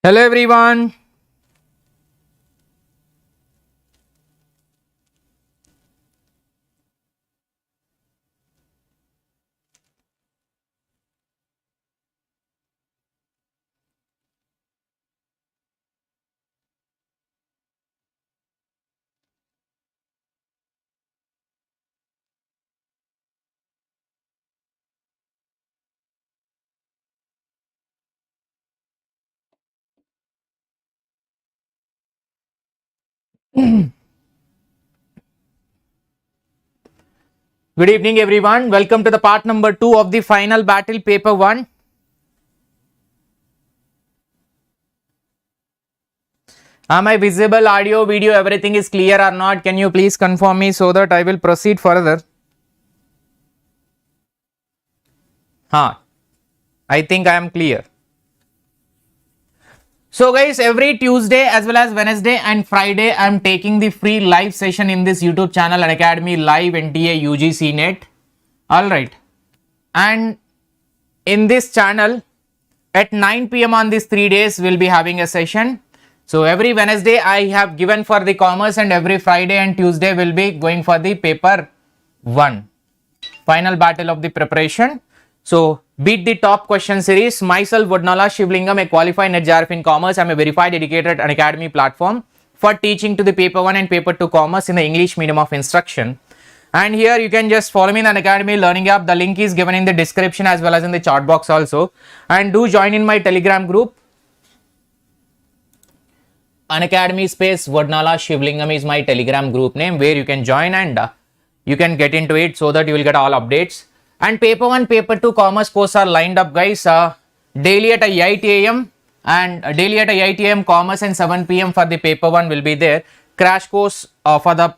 Hello everyone. Good evening everyone. Welcome to the part number 2 of the final battle paper 1. Am I visible? Audio, video, everything is clear or not? Can you please confirm me so that I will proceed further? I think I am clear. So guys, every Tuesday as well as Wednesday and Friday I am taking the free live session in this YouTube channel, Unacademy Live NTA-UGC NET. Alright. And in this channel at 9 PM on these 3 days we'll be having a session. So every Wednesday I have given for the commerce and every Friday and Tuesday will be going for the paper 1. Final battle of the preparation. So beat the top question series. Myself Vodnala Shivalingam, a qualified NET-JRF in commerce. I am a verified educator at Unacademy platform for teaching to the paper 1 and paper 2 commerce in the English medium of instruction. And here you can just follow me in the Unacademy Learning app. The link is given in the description as well as in the chat box also. And do join in my Telegram group. Unacademy space Vodnala Shivalingam is my Telegram group name where you can join and you can get into it so that you will get all updates. And paper 1, paper 2 commerce course are lined up guys, daily at 8 AM and daily at 8 AM commerce and 7 PM for the paper 1 will be there. Crash course for the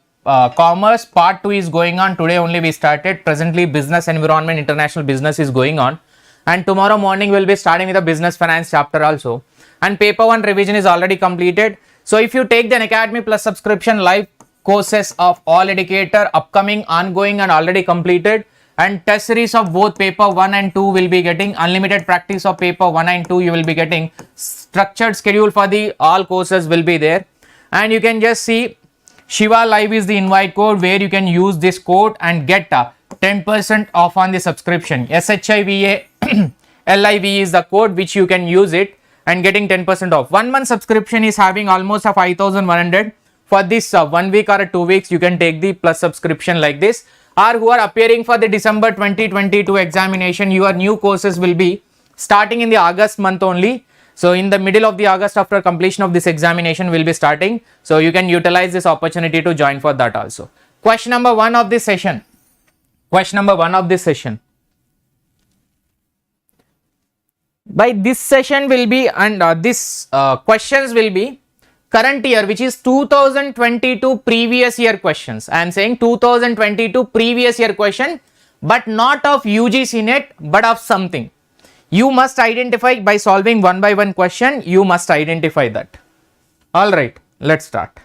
commerce part 2 is going on. Today only we started. Presently business environment, international business is going on. And tomorrow morning we'll be starting with the business finance chapter also. And paper 1 revision is already completed. So if you take the Unacademy Plus subscription, live courses of all educator, upcoming, ongoing and already completed, and test series of both paper 1 and 2 will be getting, unlimited practice of paper 1 and 2 you will be getting, structured schedule for the all courses will be there. And you can just see Shiva Live is the invite code where you can use this code and get 10% off on the subscription. SHIVA LIV is the code which you can use it and getting 10% off. 1 month subscription is having almost a 5,100. For this 1 week or 2 weeks you can take the plus subscription like this. Or who are appearing for the December 2022 examination, your new courses will be starting in the August month only. So in the middle of the August after completion of this examination will be starting. So you can utilize this opportunity to join for that also. Question number 1 of this session. Question number 1 of this session. By this session will be and this questions will be current year, which is 2022 previous year questions. I am saying 2022 previous year question, but not of UGC NET, but of something. You must identify by solving one by one question. You must identify that. All right, let's start.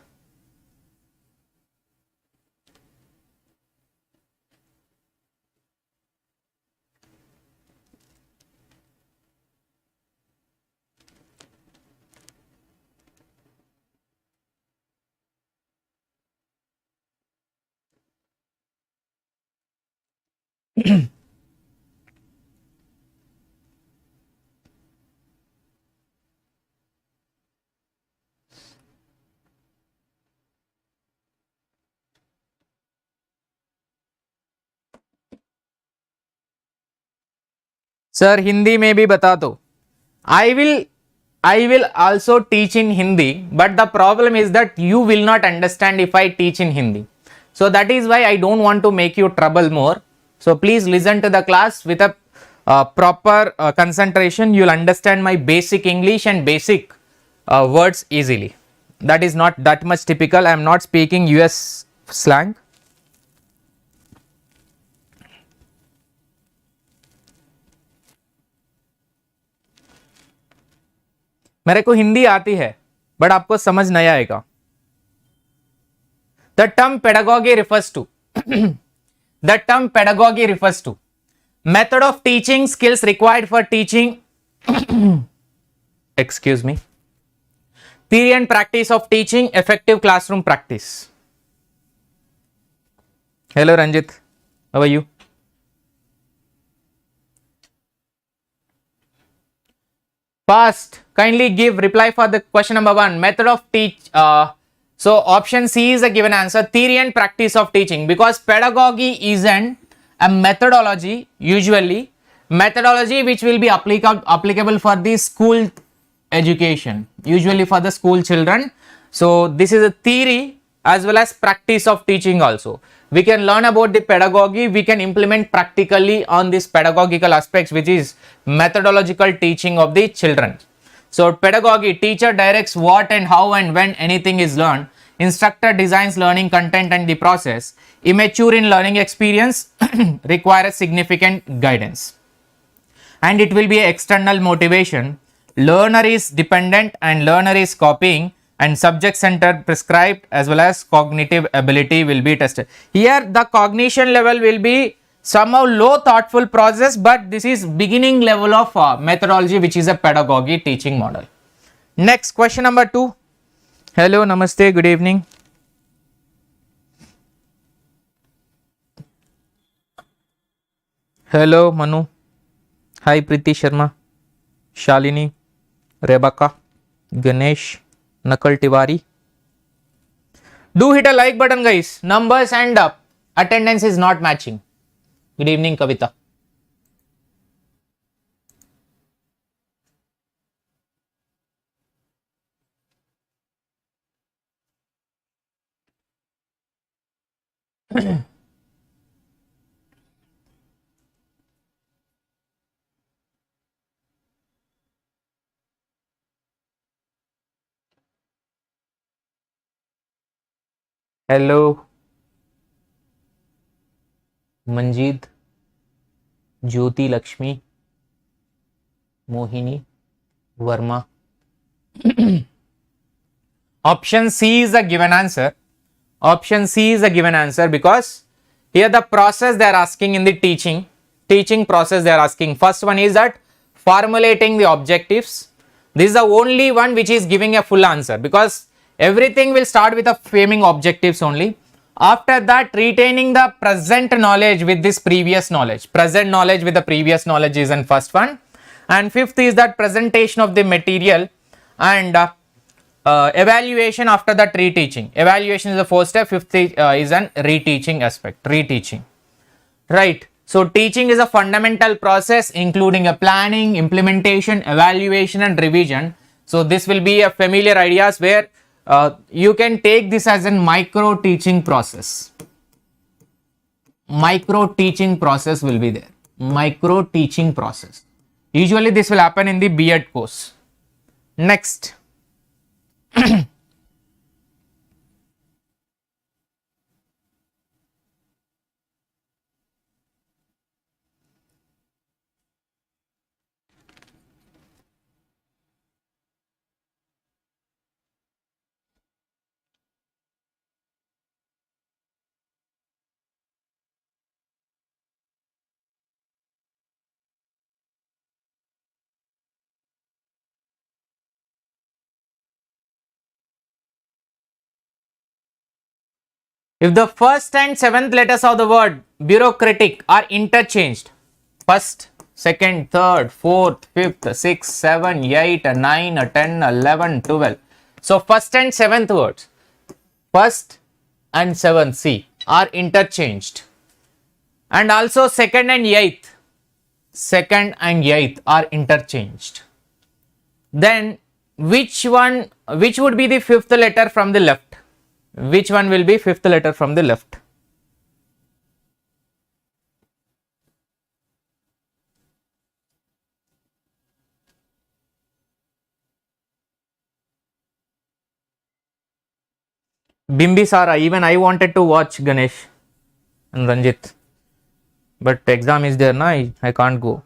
Sir, Hindi में भी बता दो. I will also teach in Hindi, but the problem is that you will not understand if I teach in Hindi. So that is why I don't want to make you trouble more. So please listen to the class with a proper concentration. You will understand my basic English and basic words easily. That is not that much typical. I am not speaking US slang. मेरे को हिंदी आती है but आपको समझ नहीं आएगा. The term pedagogy refers to method of teaching, skills required for teaching excuse me, Theory and practice of teaching, effective classroom practice. Hello Ranjit, how are you? Fast, kindly give reply for the question number 1. Method of teach. So option C is the given answer. Theory and practice of teaching, because pedagogy isn't a methodology, usually methodology which will be applicable for the school education, usually for the school children. So this is a theory as well as practice of teaching also. We can learn about the pedagogy, we can implement practically on this pedagogical aspects, which is methodological teaching of the children. So pedagogy, teacher directs what and how and when anything is learned. Instructor designs learning content and the process. Immature in learning experience requires significant guidance. And it will be external motivation. Learner is dependent and learner is copying, and subject centered prescribed as well as cognitive ability will be tested. Here the cognition level will be somehow low thoughtful process, but this is beginning level of methodology, which is a pedagogy teaching model. Next question number 2. Hello, namaste, good evening. Hello Manu. Hi Preeti Sharma, Shalini, Rebecca, Ganesh, Nakal Tiwari. Do hit a like button guys. Numbers and attendance is not matching. Good evening Kavita. Hello Manjeet, Jyoti Lakshmi, Mohini, Verma. Option C is the given answer. Option C is the given answer, because here the process they are asking in the teaching process they are asking. First one is that formulating the objectives. This is the only one which is giving a full answer, because everything will start with a framing objectives only. After that, retaining the present knowledge with this previous knowledge. Present knowledge with the previous knowledge is in first one. And fifth is that presentation of the material and evaluation after that reteaching. Evaluation is the first step. Fifth is an reteaching aspect. Reteaching. Right. So teaching is a fundamental process including a planning, implementation, evaluation and revision. So this will be a familiar ideas where you can take this as a micro teaching process. Micro teaching process will be there. Micro teaching process. Usually this will happen in the B.Ed course. Next. If the first and seventh letters of the word bureaucratic are interchanged, first, second, third, fourth, fifth, sixth, 7, 8, 9, 10, 11, 12. So first and seventh words, first and seventh, see, are interchanged. And also second and eighth are interchanged. Then which would be the fifth letter from the left? Which one will be fifth letter from the left? Bimbisara, even I wanted to watch Ganesh and Ranjit, but exam is there, na, I can't go.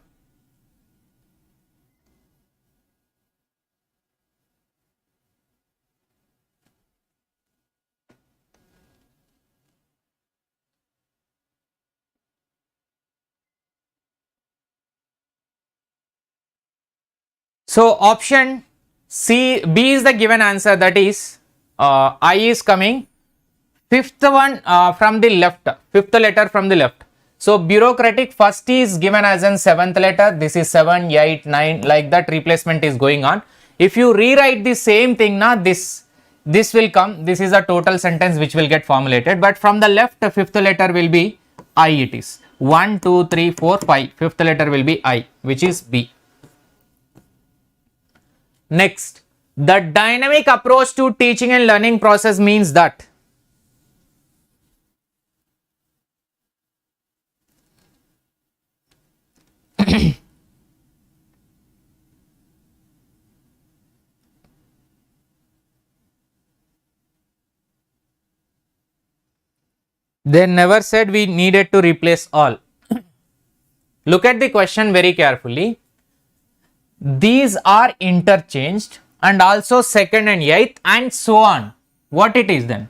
So option C, B is the given answer, that is I is coming. Fifth one from the left, fifth letter from the left. So bureaucratic first is given as an seventh letter. This is 7, 8, 9, like that replacement is going on. If you rewrite the same thing now, this will come. This is a total sentence which will get formulated. But from the left, the fifth letter will be I. It is 1, 2, 3, 4, 5. Fifth letter will be I, which is B. Next, the dynamic approach to teaching and learning process means that they never said we needed to replace all. Look at the question very carefully. These are interchanged and also second and eighth and so on. What it is then?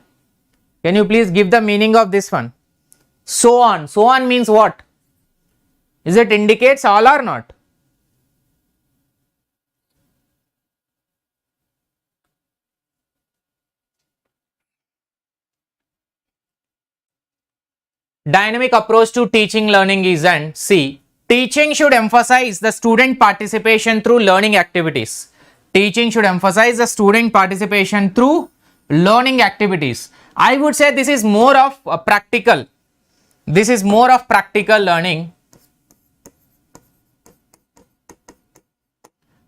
Can you please give the meaning of this one? So on. So on means what? Is it indicates all or not? Dynamic approach to teaching learning is and C. Teaching should emphasize the student participation through learning activities. Teaching should emphasize the student participation through learning activities. I would say this is more of a practical. This is more of practical learning.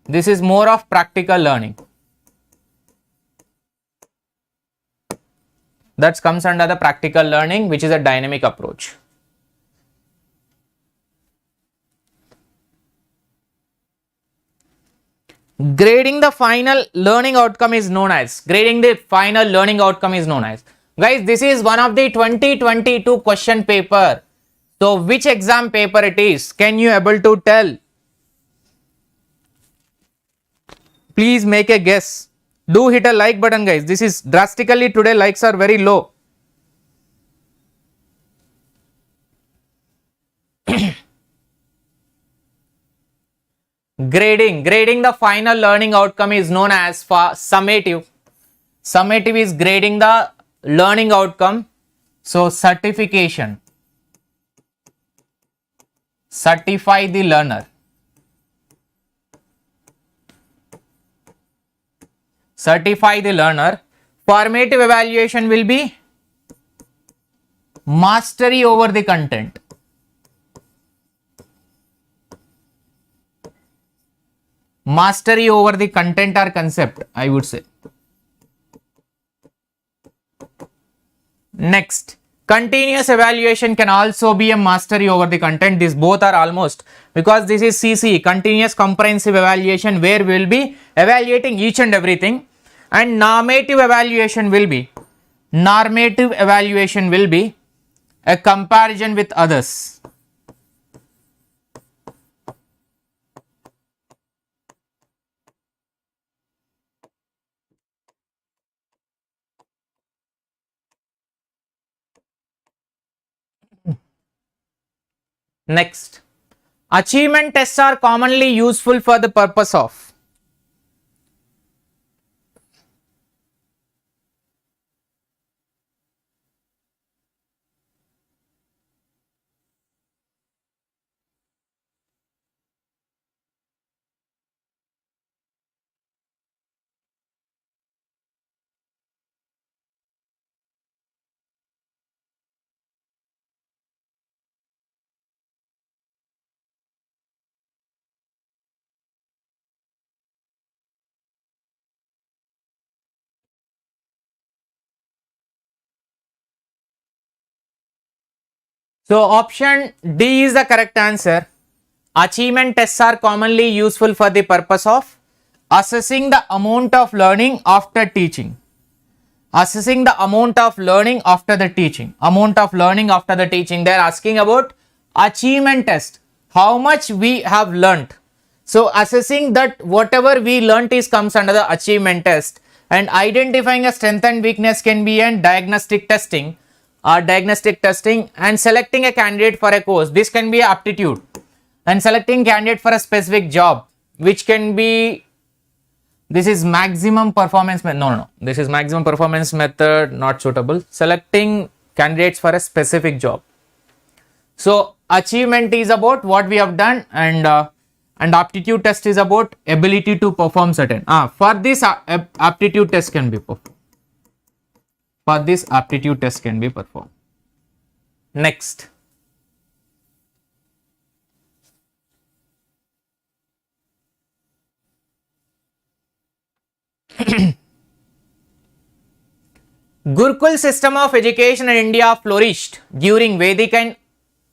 This is more of practical learning. That comes under the practical learning, which is a dynamic approach. Grading the final learning outcome is known as. Grading the final learning outcome is known as. Guys, this is one of the 2022 question paper. So, which exam paper it is? Can you able to tell? Please make a guess. Do hit a like button, guys. This is drastically today, likes are very low. Grading the final learning outcome is known as summative. Summative is grading the learning outcome. So certification, certify the learner. Certify the learner. Formative evaluation will be mastery over the content. Mastery over the content or concept, I would say. Next, continuous evaluation can also be a mastery over the content. These both are almost, because this is CC, continuous comprehensive evaluation, where we will be evaluating each and everything. And normative evaluation will be a comparison with others. Next, achievement tests are commonly useful for the purpose of. So option D is the correct answer. Achievement tests are commonly useful for the purpose of assessing the amount of learning after teaching. Assessing the amount of learning after the teaching. Amount of learning after the teaching. They are asking about achievement test. How much we have learnt. So assessing that whatever we learnt is comes under the achievement test. And identifying a strength and weakness can be a diagnostic testing. And selecting a candidate for a course. This can be aptitude. And selecting candidate for a specific job, which can be This is maximum performance method. No. This is maximum performance method, not suitable. Selecting candidates for a specific job. So achievement is about what we have done, and aptitude test is about ability to perform certain. For this aptitude test can be performed. For this aptitude test can be performed. Next. Gurukul system of education in India flourished during Vedic and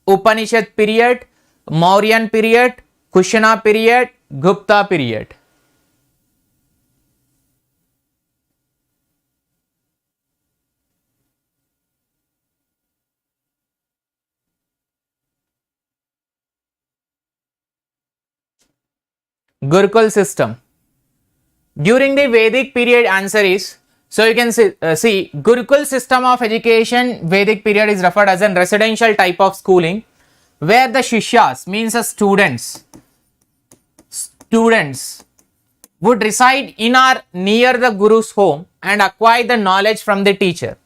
Upanishad period, Mauryan period, Kushana period, Gupta period. Gurukul system. During the Vedic period, answer is, so you can see Gurukul system of education, Vedic period is referred as a residential type of schooling where the Shishyas, means the students would reside in or near the Guru's home and acquire the knowledge from the teacher.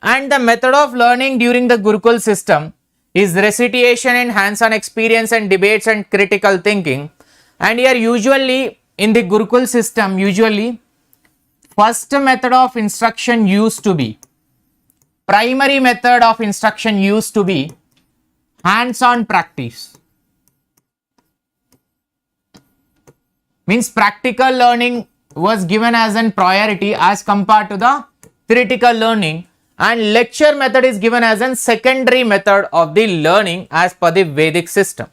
And the method of learning during the Gurukul system is recitation and hands-on experience and debates and critical thinking. And here usually in the Gurukul system, first method of instruction used to be, primary method of instruction used to be hands-on practice. Means practical learning was given as a priority as compared to the theoretical learning, and lecture method is given as a secondary method of the learning as per the Vedic system.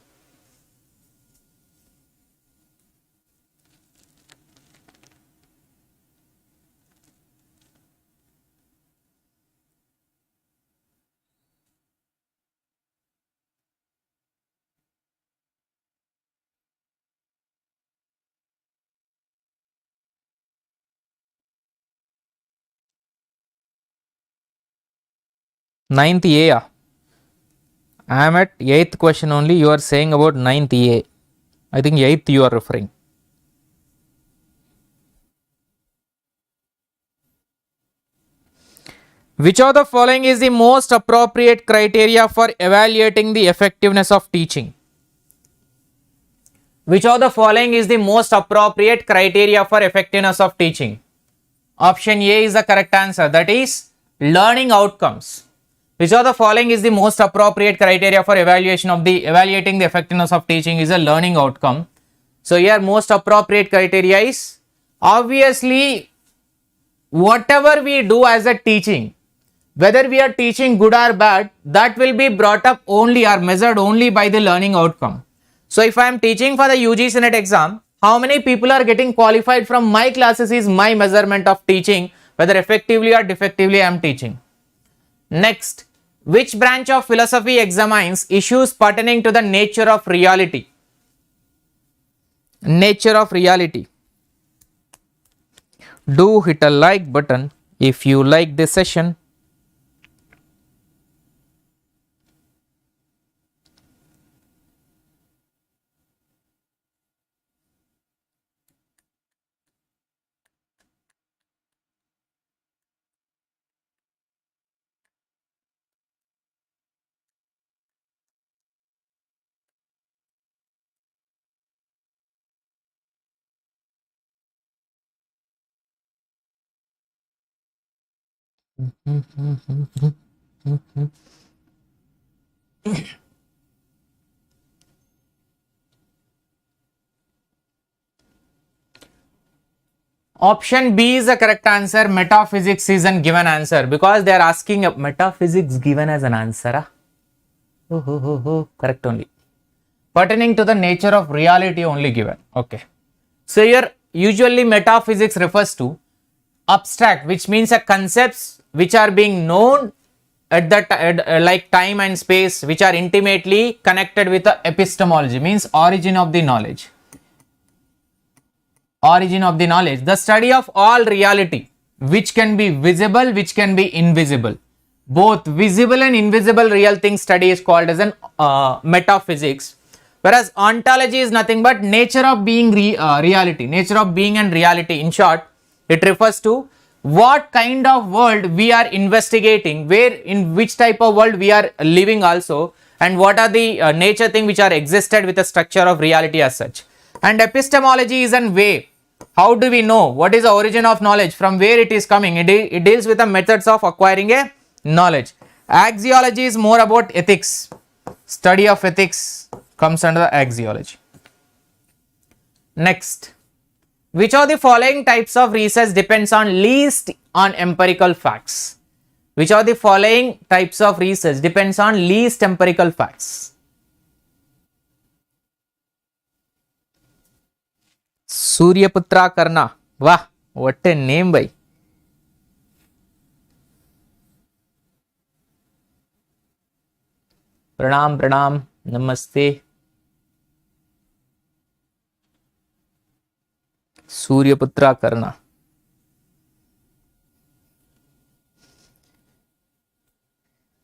Ninth A. I am at 8th question only. You are saying about 9th A. I think 8th you are referring. Which of the following is the most appropriate criteria for evaluating the effectiveness of teaching? Which of the following is the most appropriate criteria for effectiveness of teaching? Option A is the correct answer, that is learning outcomes. Which of the following is the most appropriate criteria for evaluating the effectiveness of teaching is a learning outcome. So here most appropriate criteria is, obviously whatever we do as a teaching, whether we are teaching good or bad, that will be brought up only or measured only by the learning outcome. So if I am teaching for the UGC NET exam, how many people are getting qualified from my classes is my measurement of teaching, whether effectively or defectively I am teaching. Next, which branch of philosophy examines issues pertaining to the nature of reality? Nature of reality. Do hit a like button if you like this session. Option B is the correct answer. Metaphysics is a given answer because they are asking metaphysics given as an answer. Correct only. Pertaining to the nature of reality only given. Okay. So here usually metaphysics refers to abstract, which means a concepts which are being known at that like time and space, which are intimately connected with the epistemology, means origin of the knowledge. Origin of the knowledge, the study of all reality, which can be visible, which can be invisible. Both visible and invisible real things study is called as an metaphysics. Whereas ontology is nothing but nature of being, reality, nature of being and reality. In short, it refers to what kind of world we are investigating, where in which type of world we are living also, and what are the nature thing which are existed with a structure of reality as such. And epistemology is an way. How do we know what is the origin of knowledge, from where it is coming? It deals with the methods of acquiring a knowledge. Axiology is more about ethics. Study of ethics comes under the axiology. Next, which of the following types of research depends on least on empirical facts? Which of the following types of research depends on least empirical facts? Suryaputra Karna. Wow, what a name, bhai. Pranam, pranam, namaste. Suryaputra Karna.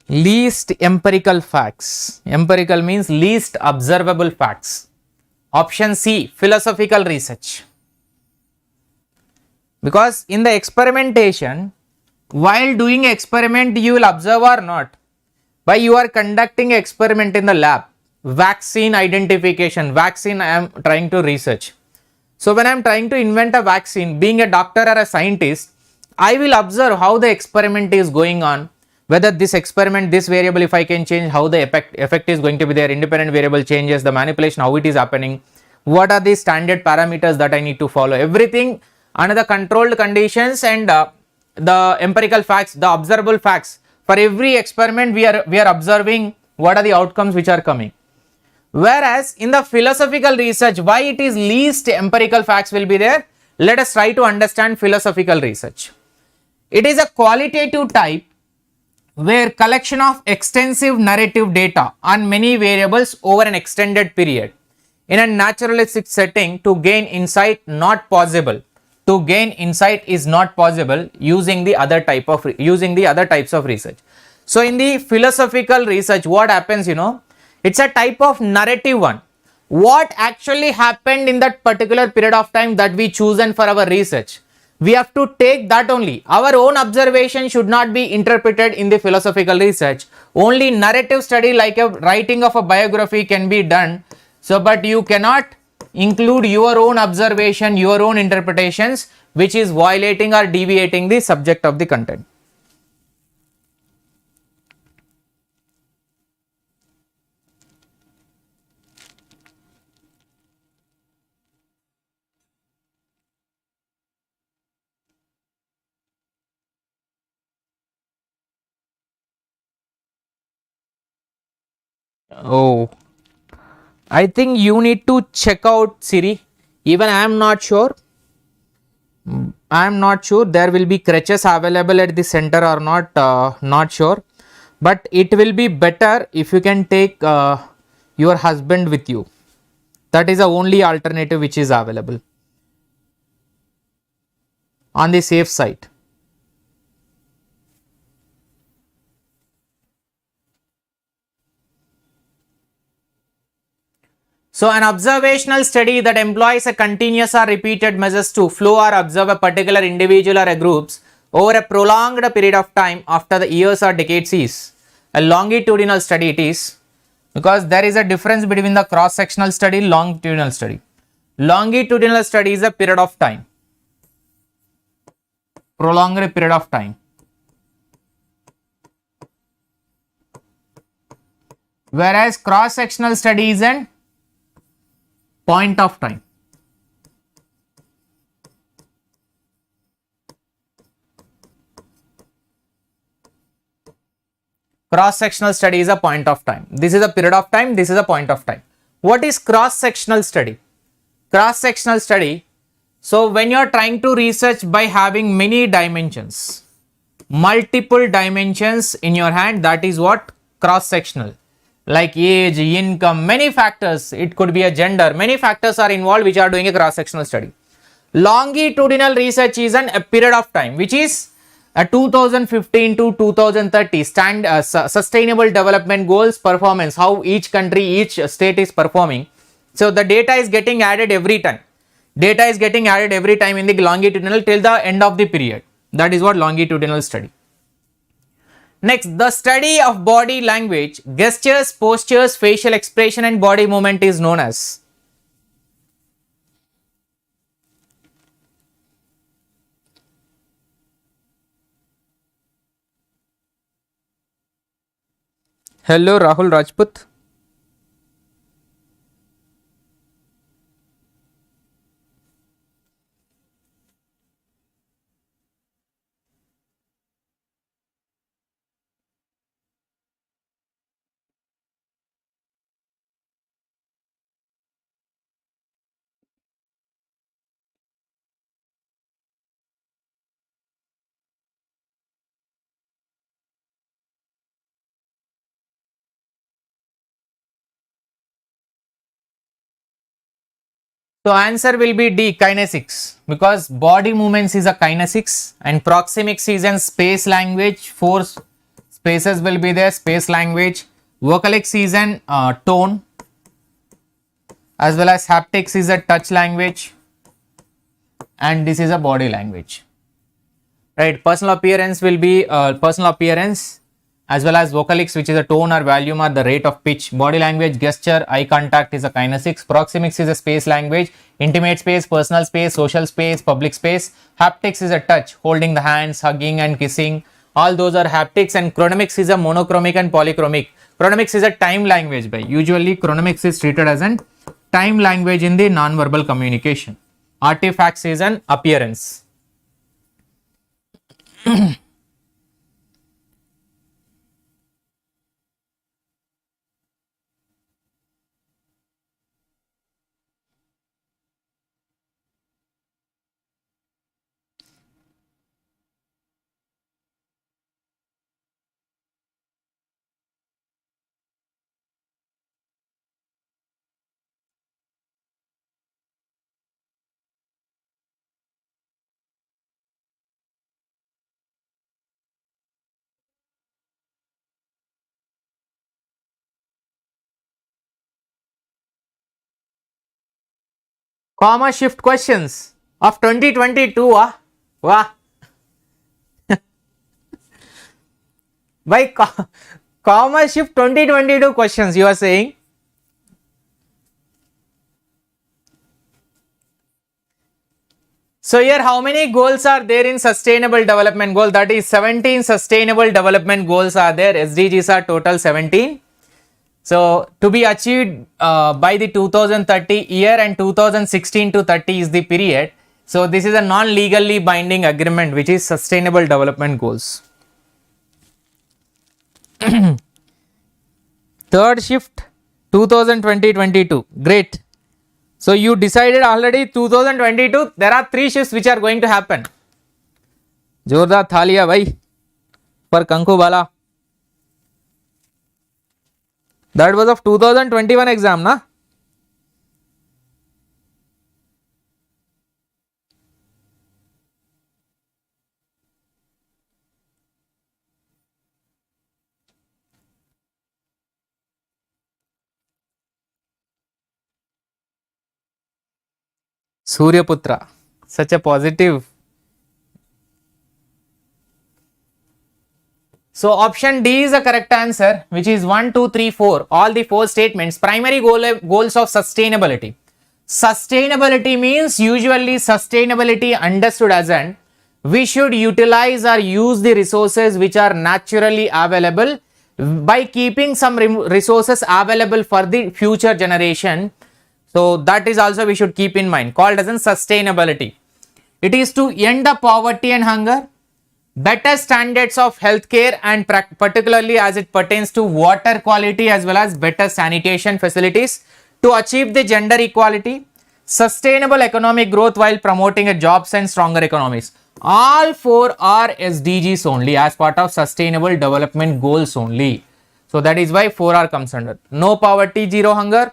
Least empirical facts. Empirical means least observable facts. Option C, philosophical research. Because in the experimentation, while doing experiment, you will observe or not. Why you are conducting experiment in the lab? Vaccine identification. Vaccine I am trying to research. So when I am trying to invent a vaccine, being a doctor or a scientist, I will observe how the experiment is going on. Whether this experiment, this variable, if I can change, how the effect is going to be there, independent variable changes, the manipulation, how it is happening, what are the standard parameters that I need to follow, everything under the controlled conditions, and the empirical facts, the observable facts. For every experiment, we are observing what are the outcomes which are coming. Whereas in the philosophical research, why it is least empirical facts will be there? Let us try to understand philosophical research. It is a qualitative type where collection of extensive narrative data on many variables over an extended period in a naturalistic setting to gain insight not possible. To gain insight is not possible using the other types of research. So in the philosophical research, what happens, it's a type of narrative one. What actually happened in that particular period of time that we chosen for our research, we have to take that only. Our own observation should not be interpreted in the philosophical research. Only narrative study like a writing of a biography can be done. So, but you cannot include your own observation, your own interpretations, which is violating or deviating the subject of the content. Oh, I think you need to check out Siri. Even I am not sure. There will be crutches available at the center or not. Not sure. But it will be better if you can take your husband with you. That is the only alternative which is available on the safe side. So an observational study that employs a continuous or repeated measures to flow or observe a particular individual or a groups over a prolonged period of time after the years or decades is a longitudinal study. It is, because there is a difference between the cross-sectional study and longitudinal study. Longitudinal study is a period of time, prolonged period of time. Whereas cross-sectional study is an point of time. Cross-sectional study is a point of time. This is a period of time, this is a point of time. What is cross-sectional study? Cross-sectional study, so when you are trying to research by having many dimensions, multiple dimensions in your hand, that is what cross-sectional. Like age, income, many factors, it could be a gender, many factors are involved which are doing a cross-sectional study. Longitudinal research is a period of time, which is 2015 to 2030 sustainable development goals performance, how each country, each state is performing. So the data is getting added every time. Data is getting added every time in the longitudinal till the end of the period. That is what longitudinal study. Next, the study of body language, gestures, postures, facial expression and body movement is known as. Hello, Rahul Rajput. So answer will be D, kinesics, because body movements is a kinesics and proxemics is in space language. 4 spaces will be there, space language. Vocalics is an tone, as well as haptics is a touch language, and this is a body language. Right, personal appearance will be personal appearance, as well as vocalics, which is a tone or volume or the rate of pitch. Body language, gesture, eye contact is a kinesics. Proxemics is a space language. Intimate space, personal space, social space, public space. Haptics is a touch, holding the hands, hugging and kissing. All those are haptics. And chronomics is a monochromic and polychromic. Chronomics is a time language. By usually chronomics is treated as an time language in the non-verbal communication. Artifacts is an appearance. Comma shift questions of 2022. Wow. By comma shift 2022 questions you are saying. So here how many goals are there in sustainable development goal? That is 17 sustainable development goals are there. SDGs are total 17. So to be achieved by the 2030 year, and 2016 to 30 is the period. So this is a non-legally binding agreement which is sustainable development goals. Third shift 2020-22. Great. So you decided already 2022. There are 3 shifts which are going to happen. Jordar Thalia bhai for Kanku Bala. That was of 2021 exam, na? Suryaputra, such a positive. So option D is the correct answer, which is 1, 2, 3, 4. All the 4 statements. Primary goals of sustainability. Sustainability means usually sustainability understood as an we should utilize or use the resources which are naturally available by keeping some resources available for the future generation. So that is also we should keep in mind, called as in sustainability. It is to end the poverty and hunger, better standards of healthcare, and particularly as it pertains to water quality as well as better sanitation facilities, to achieve the gender equality, sustainable economic growth while promoting a jobs and stronger economies. All 4 are SDGs only, as part of sustainable development goals only. So that is why 4 are comes under. No poverty, zero hunger,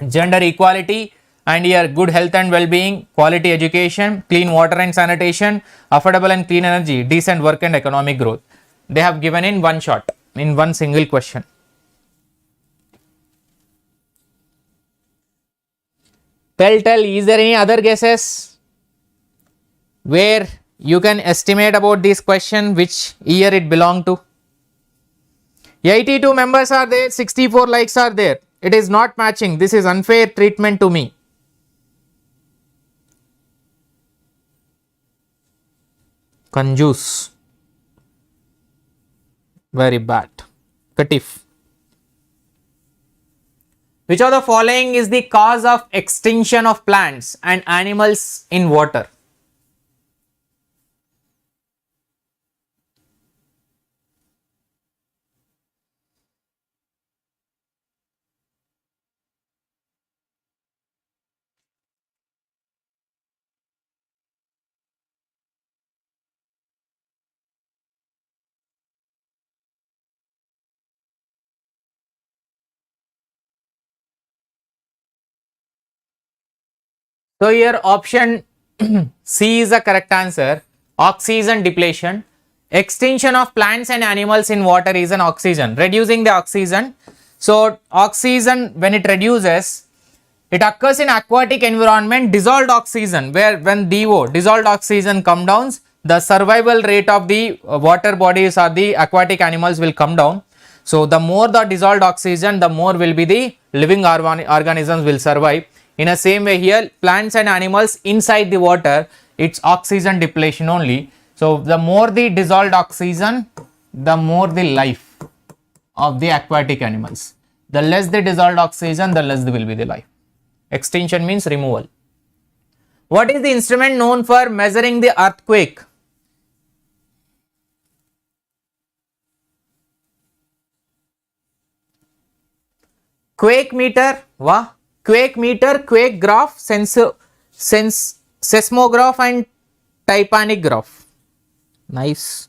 gender equality, And here good health and well-being, quality education, clean water and sanitation, affordable and clean energy, decent work and economic growth. They have given in one shot, in one single question. Tell, is there any other guesses where you can estimate about this question, which year it belonged to? 82 members are there, 64 likes are there. It is not matching. This is unfair treatment to me. Conjuice. Very bad. Katif. Which of the following is the cause of extinction of plants and animals in water? So here option C is the correct answer. Oxygen depletion. Extinction of plants and animals in water is an oxygen, reducing the oxygen. So oxygen, when it reduces, it occurs in aquatic environment. Dissolved oxygen, where when DO, dissolved oxygen come down, the survival rate of the water bodies or the aquatic animals will come down. So the more the dissolved oxygen, the more will be the living organisms will survive. In the same way here, plants and animals inside the water, it's oxygen depletion only. So the more the dissolved oxygen, the more the life of the aquatic animals. The less the dissolved oxygen, the less will be the life. Extinction means removal. What is the instrument known for measuring the earthquake? Quake meter, quake meter, quake graph, seismograph and tympanic graph. Nice.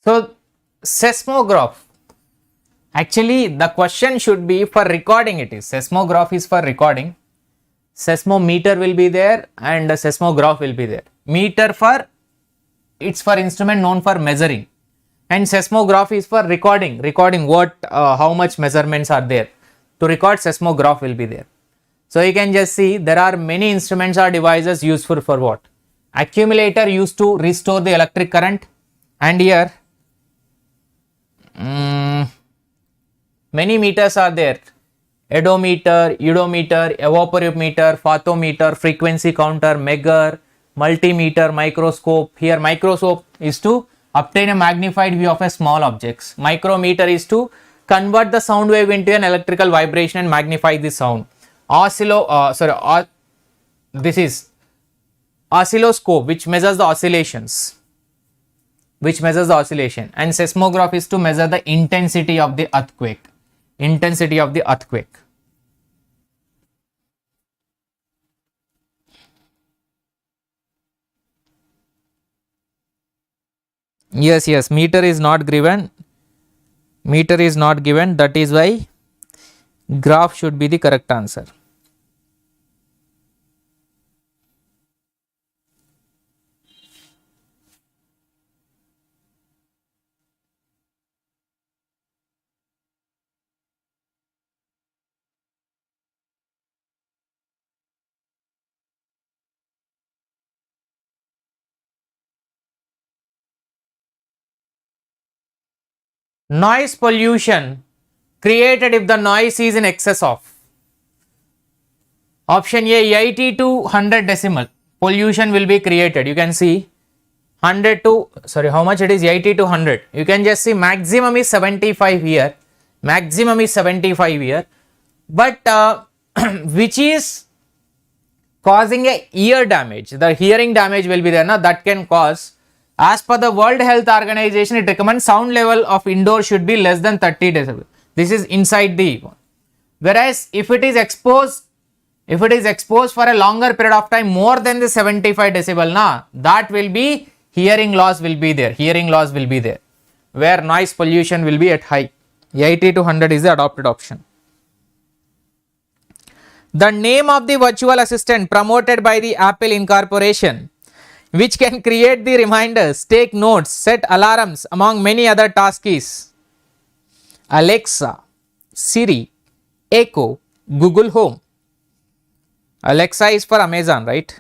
So seismograph, actually the question should be for recording. It is seismograph is for recording, seismometer will be there and the seismograph will be there. Meter for, it's for instrument known for measuring, and seismograph is for recording what how much measurements are there. To record, seismograph will be there. So you can just see there are many instruments or devices useful for what? Accumulator used to restore the electric current, and here many meters are there. Odometer, eudometer, evaporimeter, photometer, frequency counter, megger, multimeter, microscope. Here microscope is to obtain a magnified view of a small objects. Micrometer is to convert the sound wave into an electrical vibration and magnify the sound. This is oscilloscope, which measures the oscillations. And seismograph is to measure the intensity of the earthquake. Yes, meter is not given. That is why graph should be the correct answer. Noise pollution created if the noise is in excess of. Option A, 80 to 100 decimal pollution will be created. You can see 100 to, how much it is, 80 to 100. You can just see maximum is 75 here. maximum is 75 year, but which is causing a ear damage, the hearing damage will be there now, that can cause, as per the World Health Organization, it recommends sound level of indoor should be less than 30 decibel. This is inside the one. Whereas if it is exposed for a longer period of time, more than the 75 decibel na, that will be hearing loss will be there, where noise pollution will be at high. 80 to 100 is the adopted option. The name of the virtual assistant promoted by the Apple Incorporation, which can create the reminders, take notes, set alarms, among many other tasks, is Alexa, Siri, Echo, Google Home. Alexa is for Amazon, right?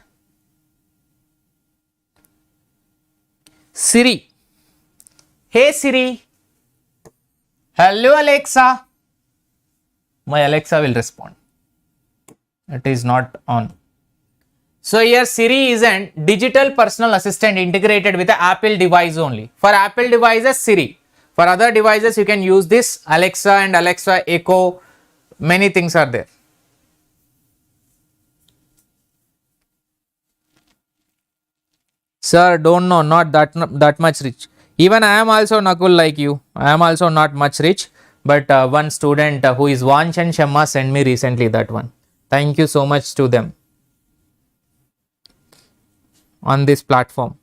Siri. Hey Siri. Hello Alexa. My Alexa will respond. It is not on. So here Siri is a digital personal assistant integrated with the Apple device only. For Apple devices, Siri. For other devices, you can use this Alexa and Alexa Echo. Many things are there. Sir, don't know, not that much rich. Even I am also Nakul like you. I am also not much rich. But one student who is Vanch and Shamma sent me recently that one. Thank you so much to them on this platform.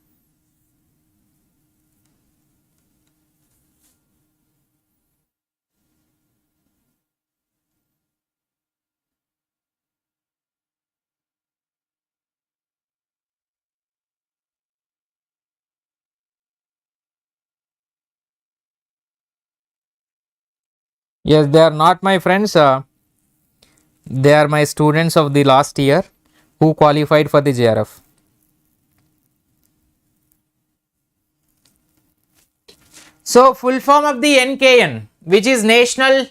Yes, they are not my friends. They are my students of the last year who qualified for the JRF. So, full form of the NKN, which is National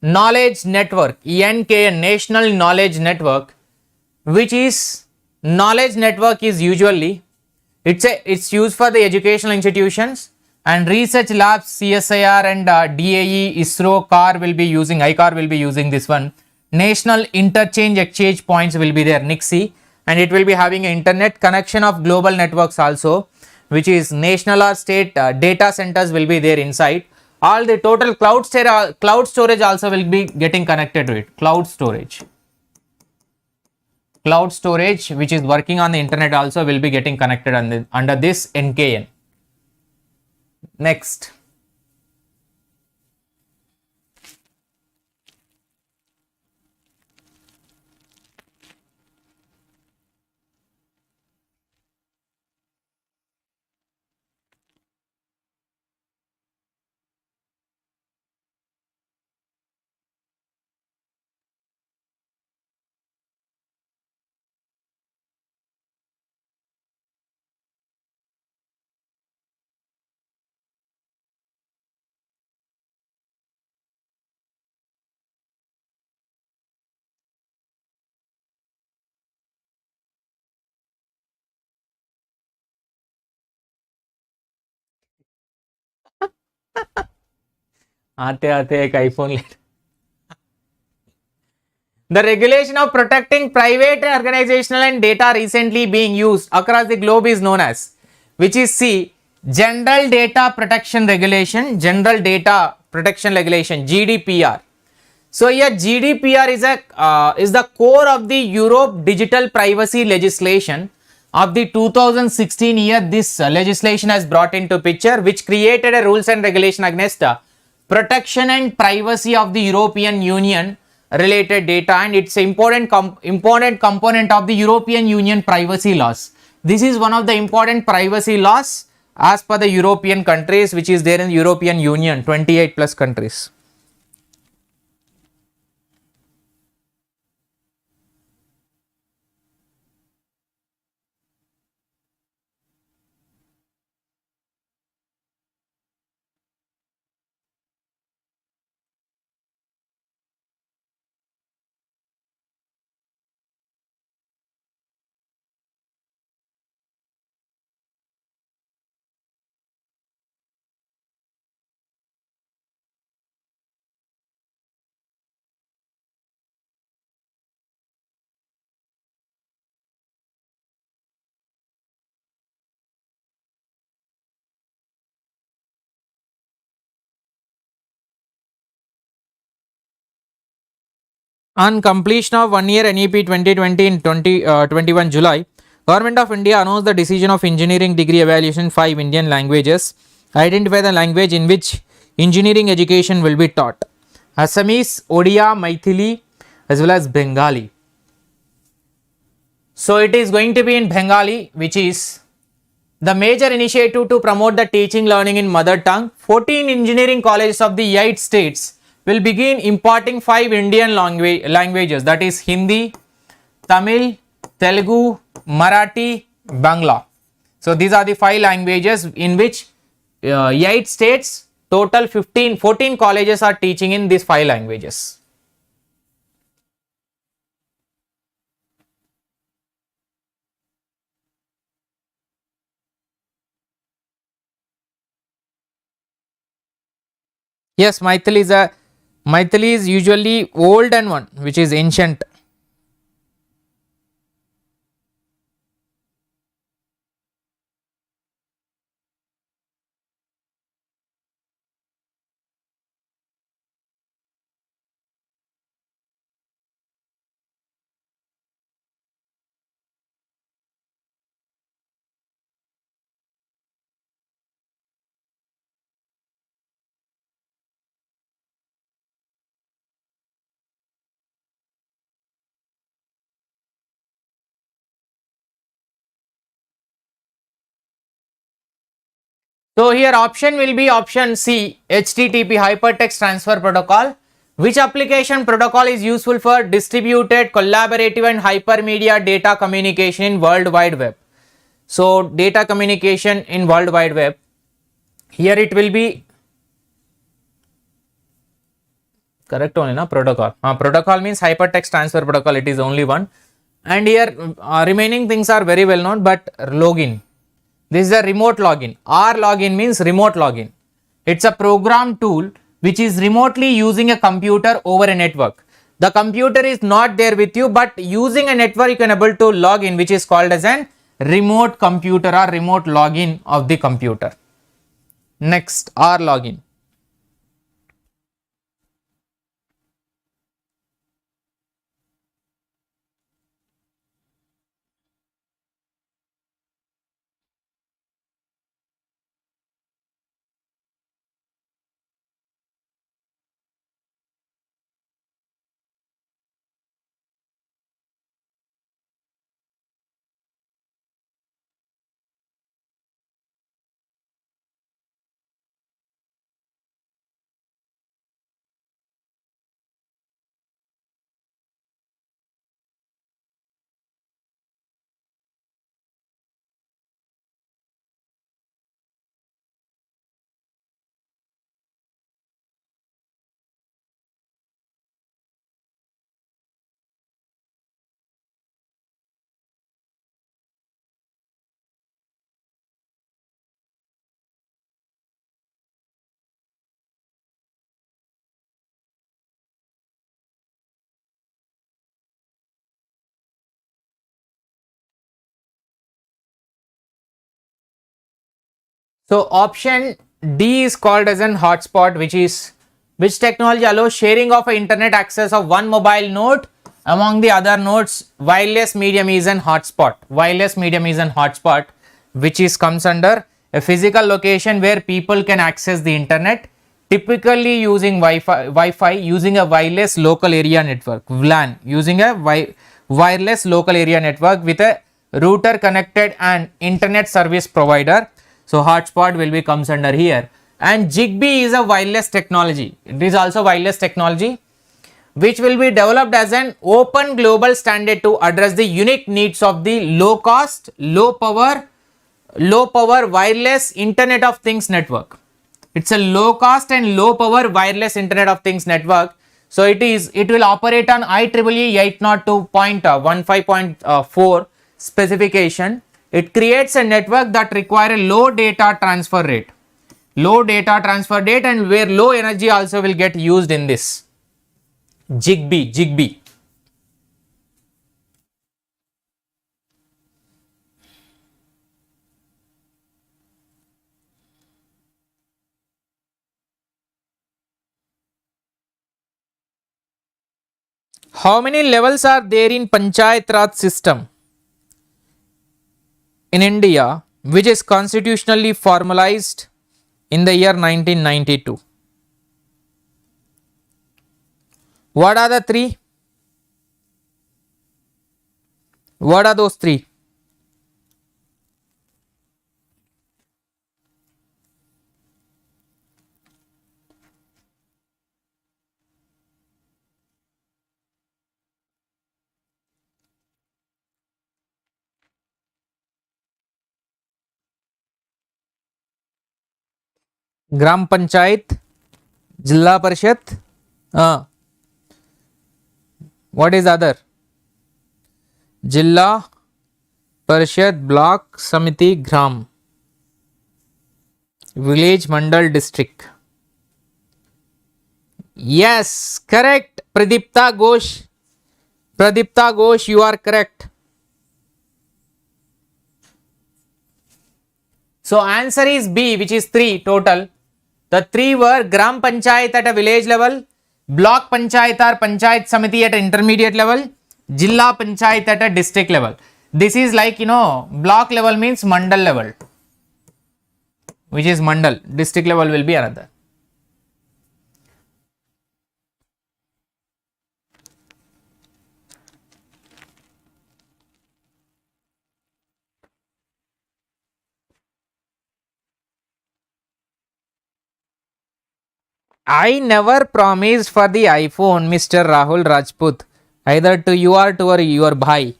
Knowledge Network, NKN, National Knowledge Network, which is knowledge network is usually it's used for the educational institutions and research labs, CSIR and DAE, ISRO, ICAR will be using this one. National Interchange Exchange Points will be there, NIXI, and it will be having an internet connection of global networks also, which is national or state data centers will be there inside. All the total cloud storage also will be getting connected to it. Cloud storage which is working on the internet also will be getting connected under this NKN. Next. आते एक iPhone ले. The regulation of protecting private, organizational and data recently being used across the globe is known as, which is C, General Data Protection Regulation, GDPR. So here GDPR is the core of the Europe digital privacy legislation of the 2016 year. This legislation has brought into picture, which created a rules and regulation against protection and privacy of the European Union related data, and it's an important component of the European Union privacy laws. This is one of the important privacy laws as per the European countries, which is there in European Union, 28 plus countries. On completion of 1 year NEP 2020 in 21 July, Government of India announced the decision of engineering degree evaluation 5 Indian languages. Identify the language in which engineering education will be taught. Assamese, Odia, Maithili as well as Bengali. So it is going to be in Bengali, which is the major initiative to promote the teaching learning in mother tongue. 14 engineering colleges of the 8 states will begin imparting 5 Indian languages, that is Hindi, Tamil, Telugu, Marathi, Bangla. So these are the 5 languages in which 8 states, total 14 colleges are teaching in these 5 languages. Yes, Maithili is usually old and one, which is ancient. So here option will be option C, HTTP Hypertext Transfer Protocol. Which application protocol is useful for distributed, collaborative and hypermedia data communication in World Wide Web? So data communication in World Wide Web, here it will be correct only, na? Protocol. Protocol means hypertext transfer protocol, it is only one. And here remaining things are very well known, but login. This is a remote login. R login means remote login. It's a program tool which is remotely using a computer over a network. The computer is not there with you, but using a network you can able to log in, which is called as an remote computer or remote login of the computer. Next, R login. So option D is called as an hotspot, which technology allows sharing of internet access of one mobile node among the other nodes. Wireless medium is an hotspot. Wireless medium is an hotspot, which comes under a physical location where people can access the internet, typically using Wi-Fi using a wireless local area network, WLAN, using a wireless local area network with a router connected and internet service provider. So hotspot will be comes under here. And Zigbee is a wireless technology. It is also wireless technology which will be developed as an open global standard to address the unique needs of the low cost, low power wireless Internet of Things network. It's a low cost and low power wireless Internet of Things network. So it will operate on IEEE 802.15.4 specification. It creates a network that require a low data transfer rate. Low data transfer rate, and where low energy also will get used in this. Zigbee. How many levels are there in Panchayat Raj system in India, which is constitutionally formalized in the year 1992? What are the three? What are those three? Gram Panchayat, Jilla Parishad. What is other? Jilla Parishad, Block, Samiti, Gram. Village, Mandal, District. Yes, correct. Pradipta Ghosh. Pradipta Ghosh, you are correct. So answer is B, which is 3 total. The 3 were Gram Panchayat at a village level, Block Panchayat or Panchayat Samiti at an intermediate level, Jilla Panchayat at a district level. This is like, block level means Mandal level, which is Mandal. District level will be another. I never promised for the iPhone, Mr. Rahul Rajput, either to you or to your bhai.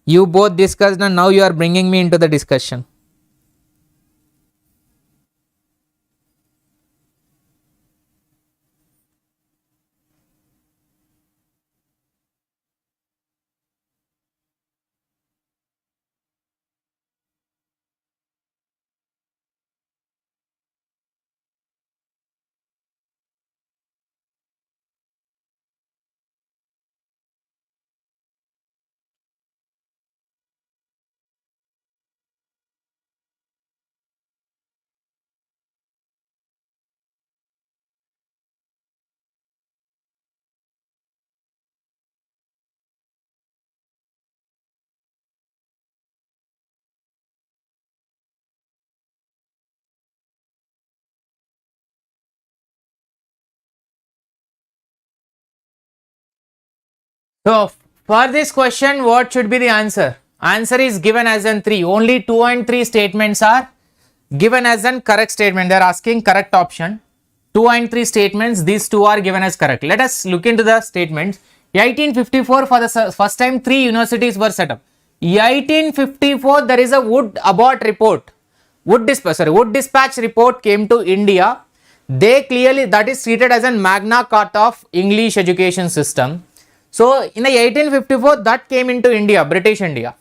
You both discussed and now you are bringing me into the discussion. So for this question, what should be the answer? Answer is given as an 3. Only 2 and 3 statements are given as an correct statement. They are asking correct option. 2 and 3 statements, these 2 are given as correct. Let us look into the statements. 1854, for the first time 3 universities were set up. 1854, there is a Wood report. Wood Dispatch report came to India. They clearly, that is treated as a Magna Carta of English education system. So in the 1854, that came into India, British India.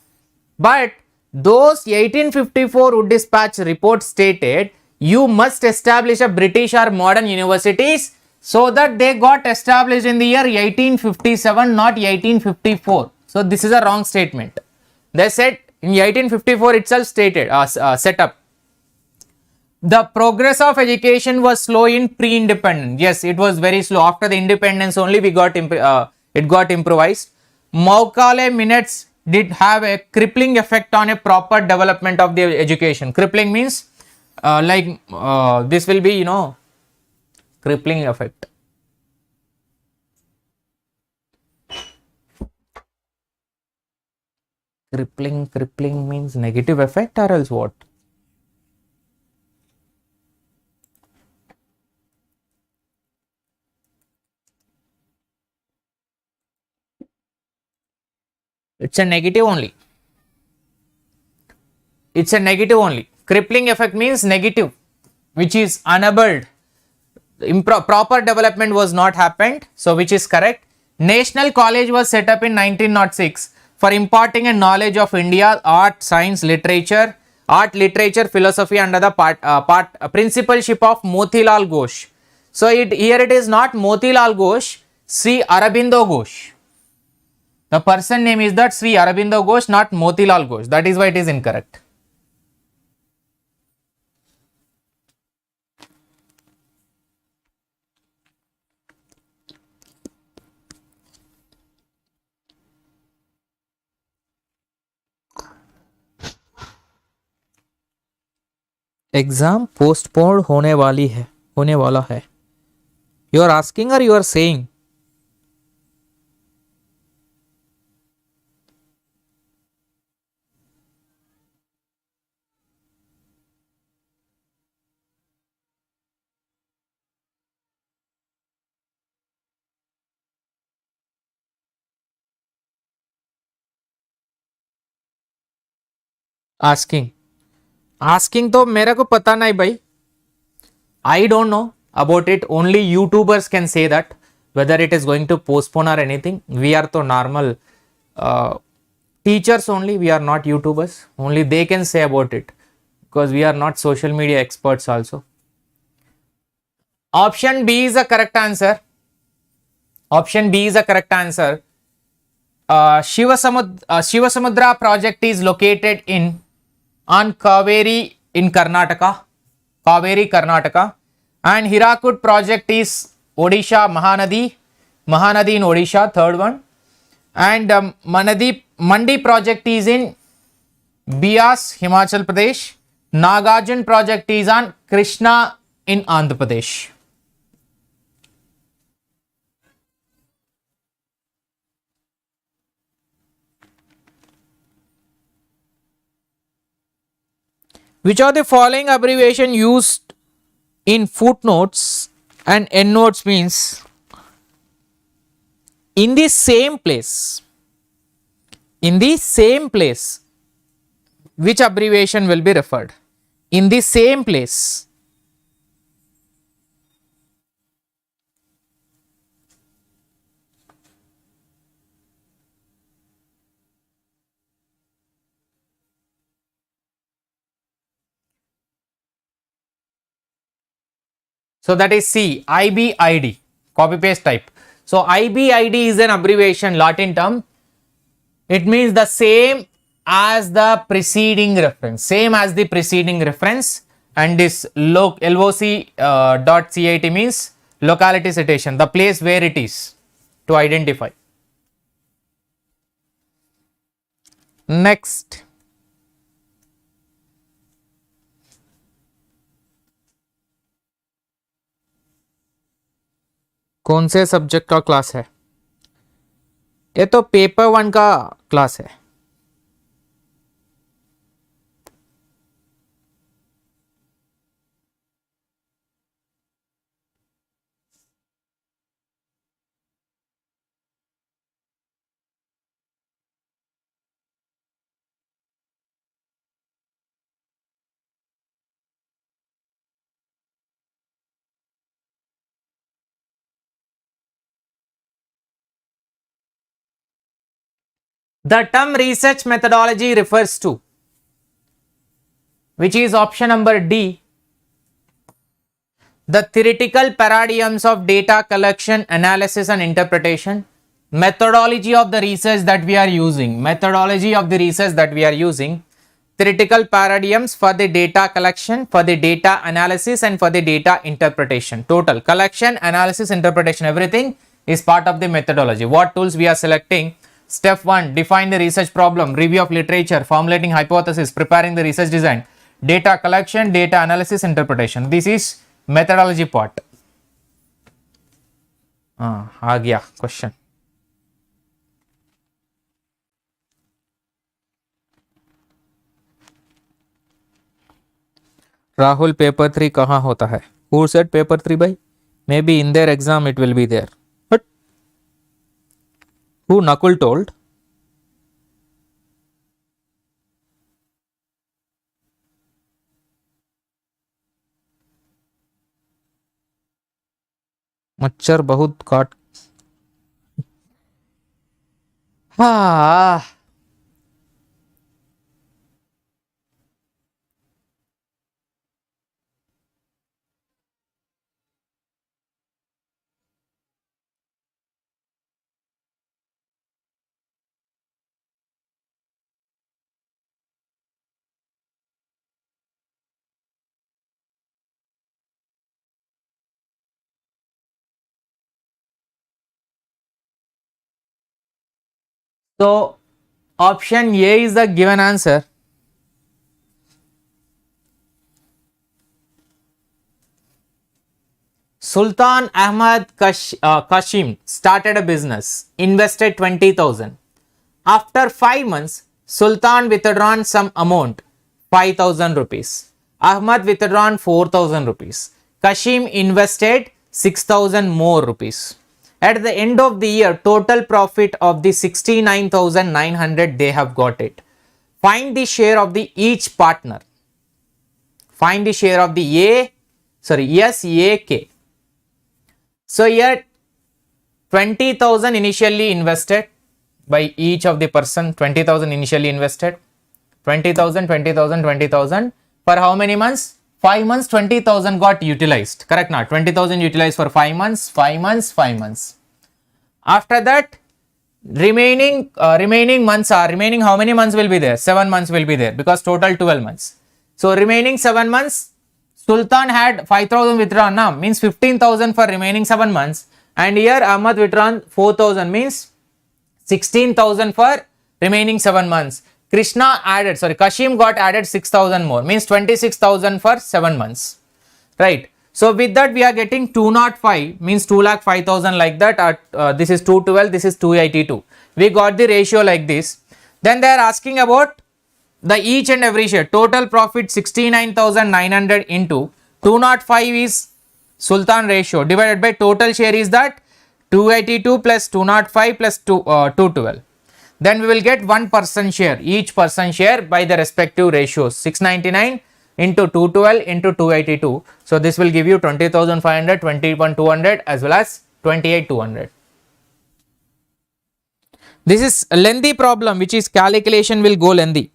But those 1854 Wood Dispatch report stated you must establish a British or modern universities, so that they got established in the year 1857, not 1854. So this is a wrong statement. They said in 1854 itself stated set up. The progress of education was slow in pre-independence. Yes, it was very slow. After the independence only it got improvised. Macaulay minutes did have a crippling effect on a proper development of the education. Crippling means this will be, crippling effect. Crippling means negative effect or else what? It's a negative only. It's a negative only. Crippling effect means negative, which is unable. Proper development was not happened, so which is correct. National College was set up in 1906 for imparting a knowledge of India, art, science, literature, philosophy under the principalship of Motilal Ghosh. So here it is not Motilal Ghosh, Sri Aurobindo Ghosh. The person name is that Sri Aurobindo Ghosh, not Motilal Ghosh. That is why it is incorrect. Exam postpone होने वाला है. You are asking or you are saying? Asking. Asking तो मेरे को पता नहीं भाई. I don't know about it. Only YouTubers can say that whether it is going to postpone or anything. We are to normal teachers only. We are not YouTubers. Only they can say about it because we are not social media experts also. Option B is the correct answer. Option B is the correct answer. Shivasamudra project is located on Kaveri in Karnataka. Kaveri, Karnataka. And Hirakud project is Odisha, Mahanadi in Odisha, third one. And Mandi project is in Bias, Himachal Pradesh. Nagarjun project is on Krishna in Andhra Pradesh. Which of the following abbreviation used in footnotes and endnotes means in the same place? In the same place, which abbreviation will be referred? In the same place. So that is C, IBID, copy paste type. So IBID is an abbreviation, Latin term. It means the same as the preceding reference, and this LOC.CIT means locality citation, the place where it is to identify. Next. कौन से subject का class है? ये तो paper 1 का class है. The term research methodology refers to, which is option number D, the theoretical paradigms of data collection, analysis and interpretation. Methodology of the research that we are using, theoretical paradigms for the data collection, for the data analysis and for the data interpretation. Total collection, analysis, interpretation, everything is part of the methodology. What tools we are selecting? Step 1, define the research problem, review of literature, formulating hypothesis, preparing the research design, data collection, data analysis, interpretation. This is methodology part. आ गया question. Rahul, paper 3 कहाँ होता है? Who said paper 3 भाई? Maybe in their exam it will be there. But who Nakul told? मच्छर बहुत काट. हाँ. So option A is the given answer. Sultan Ahmad Kashim started a business, invested 20,000. After 5 months, Sultan withdrawn some amount, 5,000 rupees. Ahmad withdrawn 4,000 rupees. Kashim invested 6,000 more rupees. At the end of the year, total profit of the 69,900 they have got it. Find the share of the each partner. Find the share of the SAK. So here 20,000 initially invested by each of the person, 20,000 initially invested, 20,000, 20,000, 20,000 for how many months? 5 months, 20,000 got utilized, correct? Now 20,000 utilized for 5 months, 5 months, 5 months. After that, remaining months are, remaining how many months will be there? 7 months will be there because total 12 months. So remaining 7 months, Sultan had 5,000 withdrawn now, means 15,000 for remaining 7 months, and here Ahmad withdrawn 4,000, means 16,000 for remaining 7 months. Kashim got added 6,000 more, means 26,000 for 7 months, right? So with that we are getting 205, means 2,05,000 like that. This is 212, this is 282. We got the ratio like this. Then they are asking about the each and every share. Total profit 69,900 into 205 is Sultan ratio divided by total share is that 282 plus 205 plus 212. Then we will get 1 person share, each person share by the respective ratios, 699 into 212 into 282. So this will give you 20,500, 21,200 as well as 28,200. This is a lengthy problem which is calculation will go lengthy.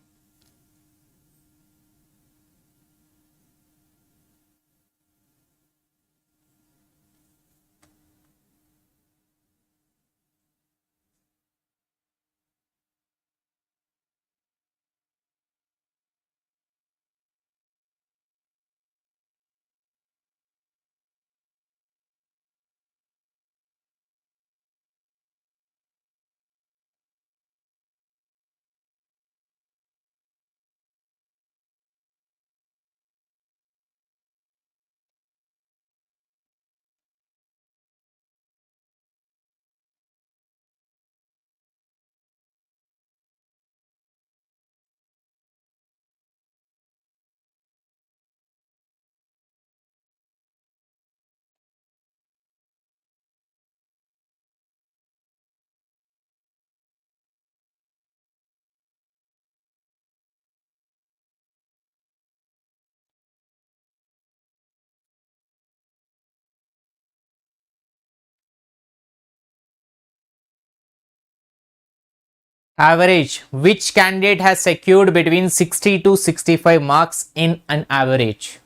Average. Which candidate has secured between 60 to 65 marks in an average?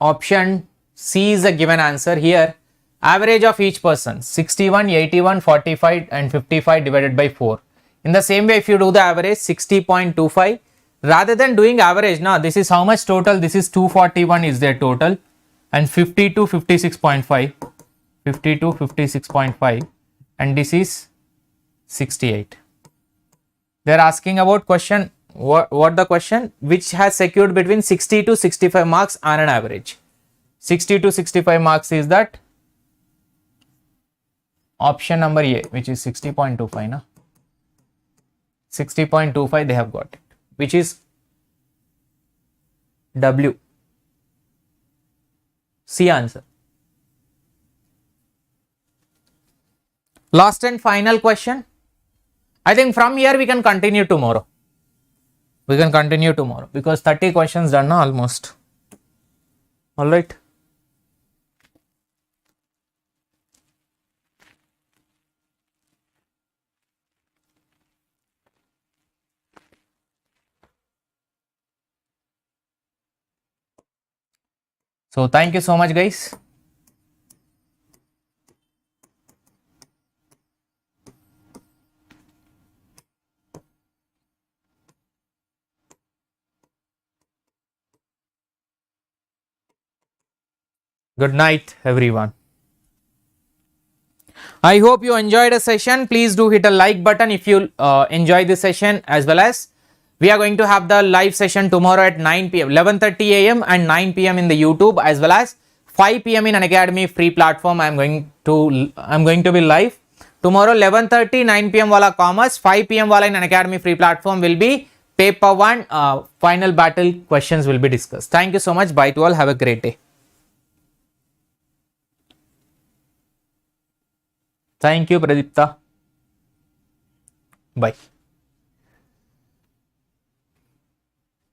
Option C is a given answer here. Average of each person 61, 81, 45 and 55 divided by 4. In the same way, if you do the average 60.25, rather than doing average, now this is how much total? This is 241 is their total, and 52, 56.5, 52, 56.5. And this is 68. They are asking about question, what the question? Which has secured between 60 to 65 marks on an average. 60 to 65 marks is that option number A, which is 60.25. Na? 60.25 they have got it, which is W. C answer. Last and final question. I think from here we can continue tomorrow. We can continue tomorrow because 30 questions done now almost. All right. So thank you so much, guys. Good night, everyone. I hope you enjoyed the session. Please do hit a like button if you enjoy the session, as well as We are going to have the live session tomorrow at 9 p.m., 11:30 a.m. and 9 p.m. in the YouTube, as well as 5 p.m. in Unacademy free platform. I'm going to be live tomorrow. 11:30, 9 p.m. wala commerce, 5 p.m. wala in Unacademy free platform will be paper 1 final battle questions will be discussed. Thank you so much. Bye to all. Have a great day. Thank you, Pradipta. Bye.